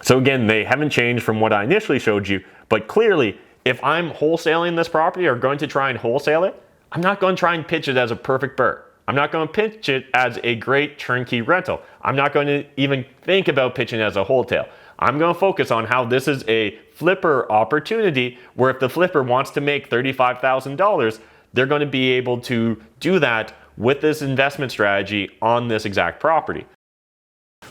So again, they haven't changed from what I initially showed you, but clearly, if I'm wholesaling this property or going to try and wholesale it, I'm not going to try and pitch it as a perfect BRRRR. I'm not going to pitch it as a great turnkey rental. I'm not going to even think about pitching it as a wholesale. I'm going to focus on how this is a flipper opportunity where if the flipper wants to make $35,000, they're going to be able to do that with this investment strategy on this exact property.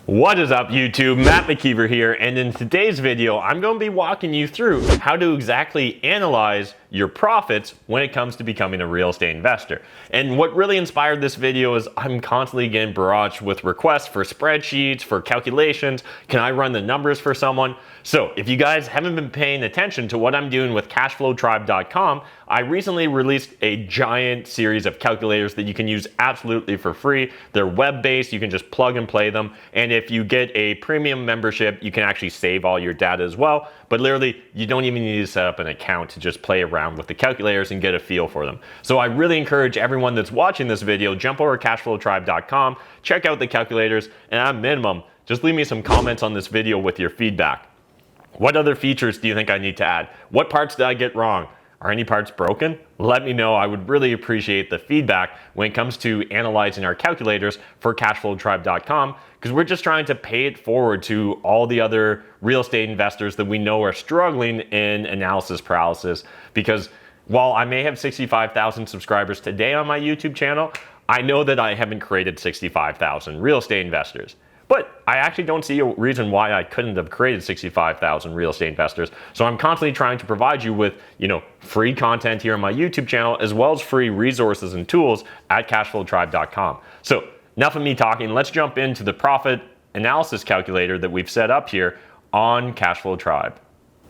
What is up YouTube? Matt McKeever here, and in today's video I'm going to be walking you through how to exactly analyze your profits when it comes to becoming a real estate investor. And what really inspired this video is I'm constantly getting barraged with requests for spreadsheets, for calculations. Can I run the numbers for someone? So if you guys haven't been paying attention to what I'm doing with cashflowtribe.com, I recently released a giant series of calculators that you can use absolutely for free. They're web-based, you can just plug and play them. And if you get a premium membership, you can actually save all your data as well. But literally, you don't even need to set up an account to just play around with the calculators and get a feel for them. So I really encourage everyone that's watching this video, jump over to cashflowtribe.com, check out the calculators, and at a minimum, just leave me some comments on this video with your feedback. What other features do you think I need to add? What parts did I get wrong? Are any parts broken? Let me know. I would really appreciate the feedback when it comes to analyzing our calculators for cashflowtribe.com, because we're just trying to pay it forward to all the other real estate investors that we know are struggling in analysis paralysis. Because while I may have 65,000 subscribers today on my YouTube channel, I know that I haven't created 65,000 real estate investors. But I actually don't see a reason why I couldn't have created 65,000 real estate investors. So I'm constantly trying to provide you with, free content here on my YouTube channel, as well as free resources and tools at cashflowtribe.com. So enough of me talking, let's jump into the profit analysis calculator that we've set up here on Cashflow Tribe.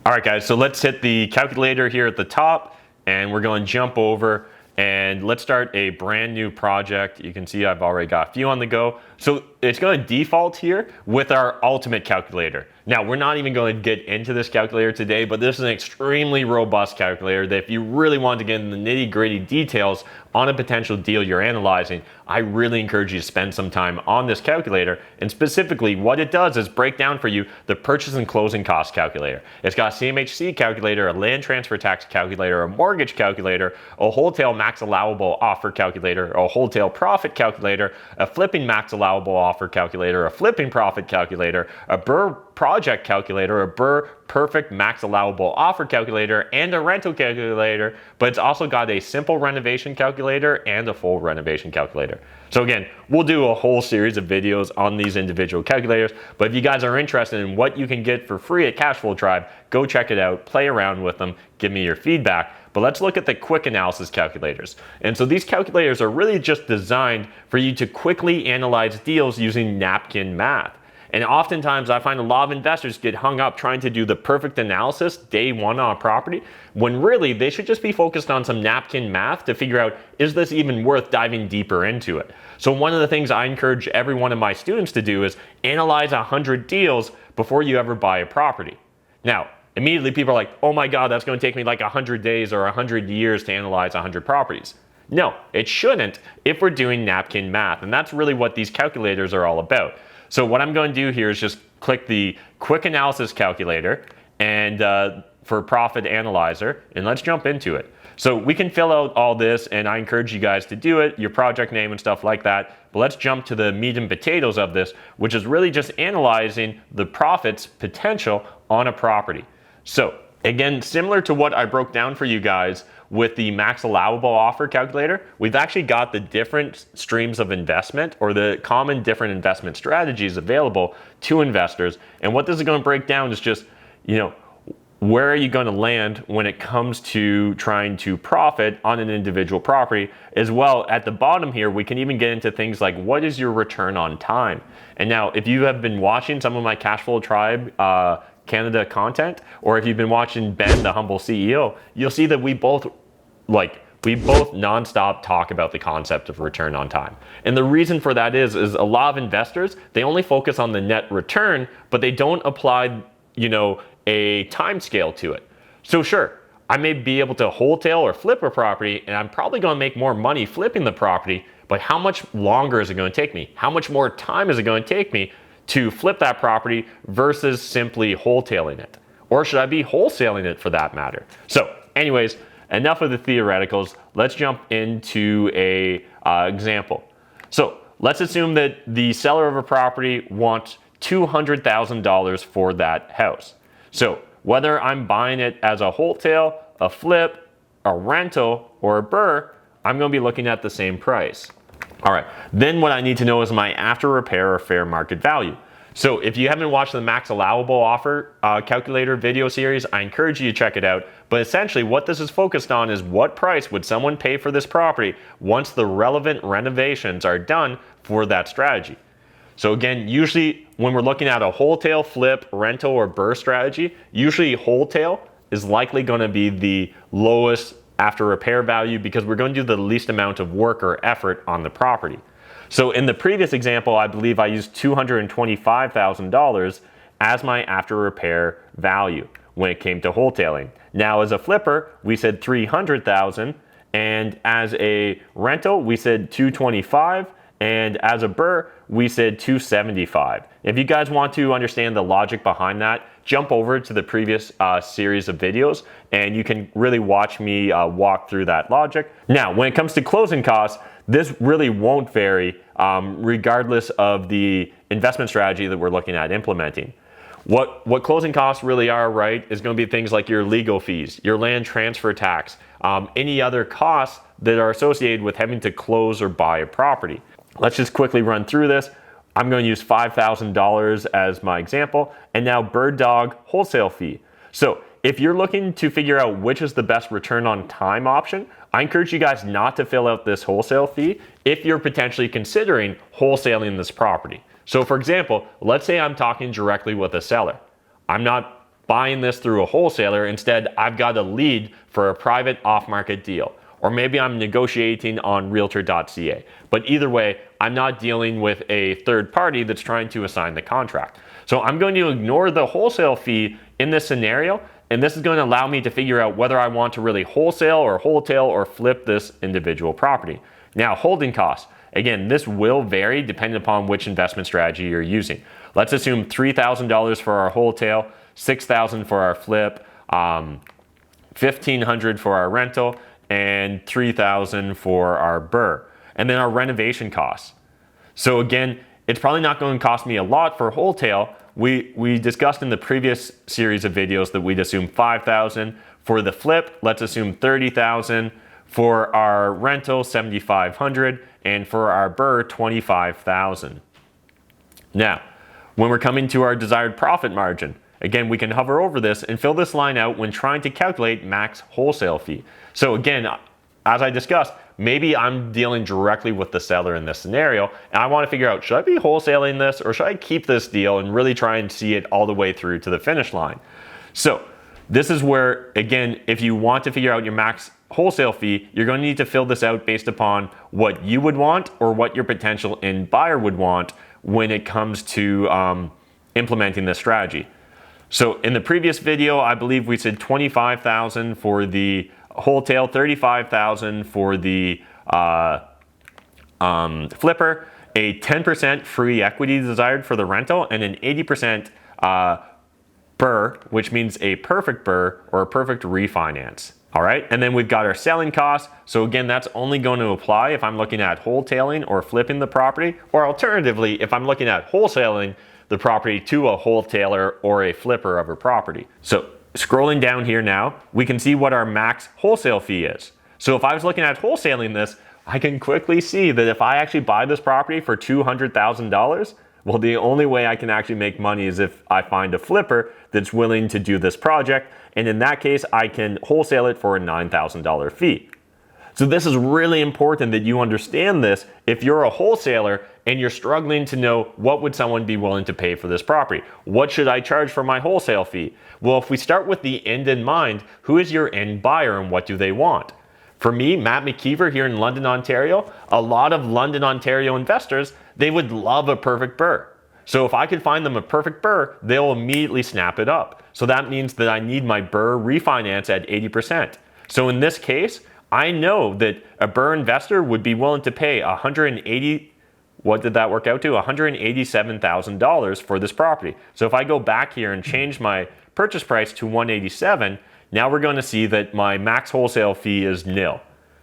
All right, guys, so let's hit the calculator here at the top, and we're going to jump over and let's start a brand new project. You can see I've already got a few on the go. So it's going to default here with our ultimate calculator. Now, we're not even going to get into this calculator today, but this is an extremely robust calculator that if you really want to get into the nitty-gritty details on a potential deal you're analyzing, I really encourage you to spend some time on this calculator. And specifically, what it does is break down for you the purchase and closing cost calculator. It's got a CMHC calculator, a land transfer tax calculator, a mortgage calculator, a wholesale max allowable offer calculator, a wholesale profit calculator, a flipping max allowable offer calculator, a flipping profit calculator, a BRRRR project calculator, a BRRRR perfect max allowable offer calculator, and a rental calculator, but it's also got a simple renovation calculator and a full renovation calculator. So again, we'll do a whole series of videos on these individual calculators, but if you guys are interested in what you can get for free at Cashflow Tribe, go check it out, play around with them, give me your feedback. But let's look at the quick analysis calculators. And so these calculators are really just designed for you to quickly analyze deals using napkin math. And oftentimes I find a lot of investors get hung up trying to do the perfect analysis day one on a property, when really they should just be focused on some napkin math to figure out, is this even worth diving deeper into it? So one of the things I encourage every one of my students to do is analyze 100 deals before you ever buy a property. Now, immediately people are like, oh my God, that's going to take me like 100 days or 100 years to analyze 100 properties. No, it shouldn't if we're doing napkin math. And that's really what these calculators are all about. So what I'm going to do here is just click the quick analysis calculator and for profit analyzer, and let's jump into it. So we can fill out all this, and I encourage you guys to do it, your project name and stuff like that. But let's jump to the meat and potatoes of this, which is really just analyzing the profits potential on a property. So again, similar to what I broke down for you guys with the max allowable offer calculator, we've actually got the different streams of investment or the common different investment strategies available to investors. And what this is going to break down is just, where are you going to land when it comes to trying to profit on an individual property? As well, at the bottom here, we can even get into things like, what is your return on time? And now, if you have been watching some of my Cashflow Tribe Canada content, or if you've been watching Ben, the Humble CEO, you'll see that we both nonstop talk about the concept of return on time. And the reason for that is a lot of investors, they only focus on the net return, but they don't apply, a time scale to it. So sure, I may be able to wholesale or flip a property, and I'm probably going to make more money flipping the property, but how much longer is it going to take me? How much more time is it going to take me to flip that property versus simply wholesaling it? Or should I be wholesaling it for that matter? So anyways, enough of the theoreticals. Let's jump into a example. So let's assume that the seller of a property wants $200,000 for that house. So whether I'm buying it as a wholesale, a flip, a rental, or a BRRRR, I'm going to be looking at the same price. All right, then what I need to know is my after repair or fair market value. So if you haven't watched the Max Allowable Offer Calculator video series, I encourage you to check it out. But essentially what this is focused on is what price would someone pay for this property once the relevant renovations are done for that strategy. So again, usually when we're looking at a wholesale, flip, rental, or BRRRR strategy, usually wholesale is likely going to be the lowest after repair value because we're going to do the least amount of work or effort on the property. So in the previous example, I believe I used $225,000 as my after repair value when it came to wholesaling. Now as a flipper, we said $300,000, and as a rental, we said $225,000, and as a BRRRR, we said $275,000. If you guys want to understand the logic behind that, jump over to the previous series of videos and you can really watch me walk through that logic. Now, when it comes to closing costs, this really won't vary regardless of the investment strategy that we're looking at implementing. What closing costs really are, right, is going to be things like your legal fees, your land transfer tax, any other costs that are associated with having to close or buy a property. Let's just quickly run through this. I'm going to use $5,000 as my example, and now bird dog wholesale fee. So if you're looking to figure out which is the best return on time option, I encourage you guys not to fill out this wholesale fee if you're potentially considering wholesaling this property. So for example, let's say I'm talking directly with a seller. I'm not buying this through a wholesaler. Instead, I've got a lead for a private off-market deal. Or maybe I'm negotiating on realtor.ca. But either way, I'm not dealing with a third party that's trying to assign the contract. So I'm going to ignore the wholesale fee in this scenario, and this is going to allow me to figure out whether I want to really wholesale or wholetail or flip this individual property. Now, holding costs. Again, this will vary depending upon which investment strategy you're using. Let's assume $3,000 for our wholesale, $6,000 for our flip, $1,500 for our rental, and $3,000 for our BRRRR. And then our renovation costs. So again, it's probably not going to cost me a lot for wholesale. We discussed in the previous series of videos that we'd assume $5,000. For the flip, let's assume $30,000. For our rental, $7,500. And for our BRRRR, $25,000. Now, when we're coming to our desired profit margin, again, we can hover over this and fill this line out when trying to calculate max wholesale fee. So again, as I discussed, maybe I'm dealing directly with the seller in this scenario, and I want to figure out, should I be wholesaling this or should I keep this deal and really try and see it all the way through to the finish line? So this is where, again, if you want to figure out your max wholesale fee, you're going to need to fill this out based upon what you would want or what your potential end buyer would want when it comes to implementing this strategy. So in the previous video, I believe we said $25,000 for the wholesale, $35,000 for the flipper, a 10% free equity desired for the rental, and an 80% BRRRR, which means a perfect BRRRR or a perfect refinance. All right, and then we've got our selling costs. So again, that's only going to apply if I'm looking at wholesaling or flipping the property, or alternatively, if I'm looking at wholesaling the property to a wholesaler or a flipper of a property. So scrolling down here now, we can see what our max wholesale fee is. So if I was looking at wholesaling this, I can quickly see that if I actually buy this property for $200,000, well, the only way I can actually make money is if I find a flipper that's willing to do this project. And in that case, I can wholesale it for a $9,000 fee. So this is really important that you understand this if you're a wholesaler and you're struggling to know what would someone be willing to pay for this property. What should I charge for my wholesale fee? Well, if we start with the end in mind, who is your end buyer and what do they want? For me, Matt McKeever here in London, Ontario, a lot of London, Ontario investors, they would love a perfect BRRRR. So if I could find them a perfect BRRRR, they'll immediately snap it up. So that means that I need my BRRRR refinance at 80%. So in this case, I know that a BRRRR investor would be willing to pay what did that work out to? $187,000 for this property. So if I go back here and change my purchase price to $187,000, now we're going to see that my max wholesale fee is nil.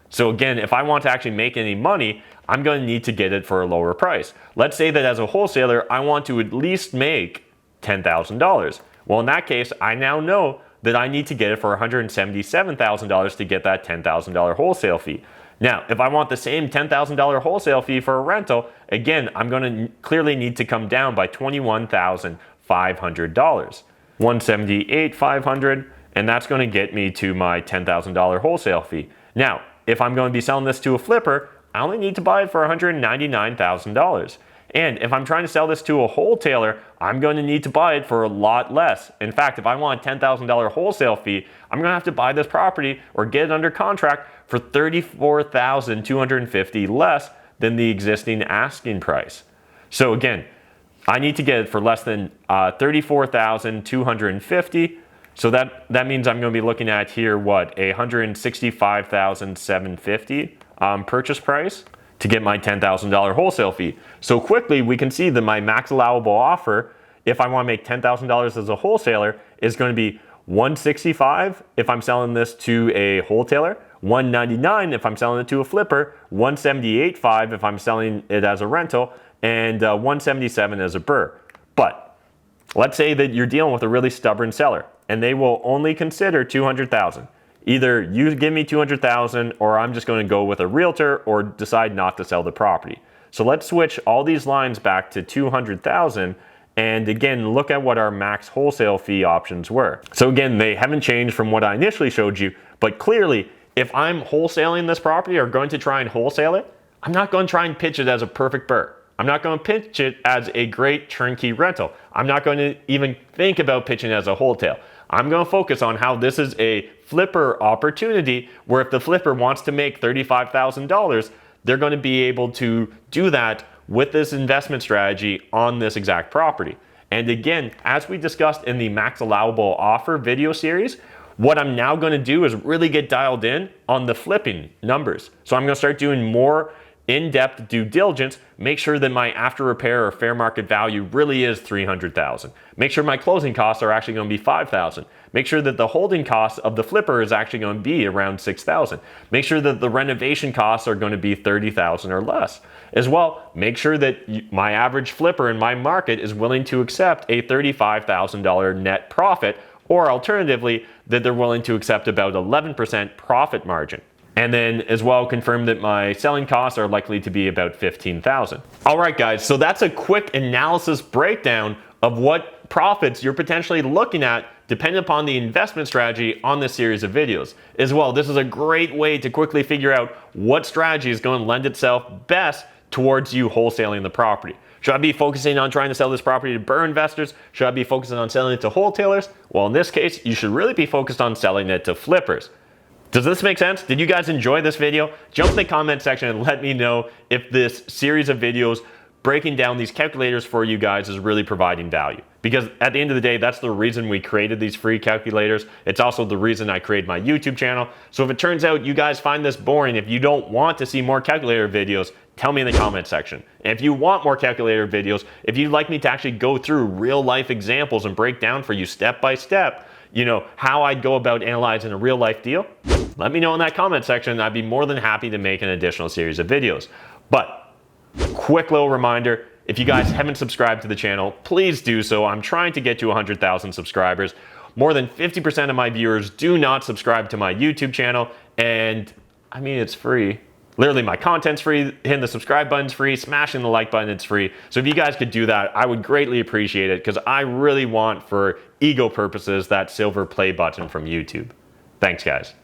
So again, if I want to actually make any money, I'm going to need to get it for a lower price. Let's say that as a wholesaler, I want to at least make $10,000. Well, in that case, I now know that I need to get it for $177,000 to get that $10,000 wholesale fee. Now, if I want the same $10,000 wholesale fee for a rental, again, I'm going to clearly need to come down by $21,500. $178,500, and that's going to get me to my $10,000 wholesale fee. Now, if I'm going to be selling this to a flipper, I only need to buy it for $199,000. And if I'm trying to sell this to a wholesaler, I'm going to need to buy it for a lot less. In fact, if I want a $10,000 wholesale fee, I'm going to have to buy this property or get it under contract for $34,250 less than the existing asking price. So again, I need to get it for less than $34,250. So that means I'm going to be looking at here, what, $165,750 purchase price to get my $10,000 wholesale fee. So quickly, we can see that my max allowable offer, if I want to make $10,000 as a wholesaler, is going to be $165,000 if I'm selling this to a wholesaler, $199,000 if I'm selling it to a flipper, $178,500 if I'm selling it as a rental, and $177,000 as a BRRRR. But let's say that you're dealing with a really stubborn seller, and they will only consider $200,000. Either you give me $200,000 or I'm just going to go with a realtor or decide not to sell the property. So let's switch all these lines back to $200,000 and again, look at what our max wholesale fee options were. So again, they haven't changed from what I initially showed you, but clearly, if I'm wholesaling this property or going to try and wholesale it, I'm not going to try and pitch it as a perfect BRRRR. I'm not going to pitch it as a great turnkey rental. I'm not going to even think about pitching it as a wholesale. I'm going to focus on how this is a flipper opportunity where if the flipper wants to make $35,000, they're going to be able to do that with this investment strategy on this exact property. And again, as we discussed in the max allowable offer video series, what I'm now going to do is really get dialed in on the flipping numbers. So I'm going to start doing more in-depth due diligence, make sure that my after repair or fair market value really is $300,000. Make sure my closing costs are actually going to be $5,000. Make sure that the holding cost of the flipper is actually going to be around $6,000. Make sure that the renovation costs are going to be $30,000 or less. As well, make sure that my average flipper in my market is willing to accept a $35,000 net profit, or alternatively, that they're willing to accept about 11% profit margin. And then as well, confirm that my selling costs are likely to be about $15,000. All right, guys, so that's a quick analysis breakdown of what profits you're potentially looking at depending upon the investment strategy on this series of videos. As well, this is a great way to quickly figure out what strategy is going to lend itself best towards you wholesaling the property. Should I be focusing on trying to sell this property to BRRRR investors? Should I be focusing on selling it to wholesalers? Well, in this case, you should really be focused on selling it to flippers. Does this make sense? Did you guys enjoy this video? Jump in the comment section and let me know if this series of videos breaking down these calculators for you guys is really providing value. Because at the end of the day, that's the reason we created these free calculators. It's also the reason I created my YouTube channel. So if it turns out you guys find this boring, if you don't want to see more calculator videos, tell me in the comment section. And if you want more calculator videos, if you'd like me to actually go through real life examples and break down for you step by step, how I'd go about analyzing a real life deal, let me know in that comment section. I'd be more than happy to make an additional series of videos. But quick little reminder, if you guys haven't subscribed to the channel, please do so. I'm trying to get to 100,000 subscribers. More than 50% of my viewers do not subscribe to my YouTube channel, and I mean, it's free. Literally, my content's free, hitting the subscribe button's free, smashing the like button, it's free. So if you guys could do that, I would greatly appreciate it, because I really want, for ego purposes, that silver play button from YouTube. Thanks, guys.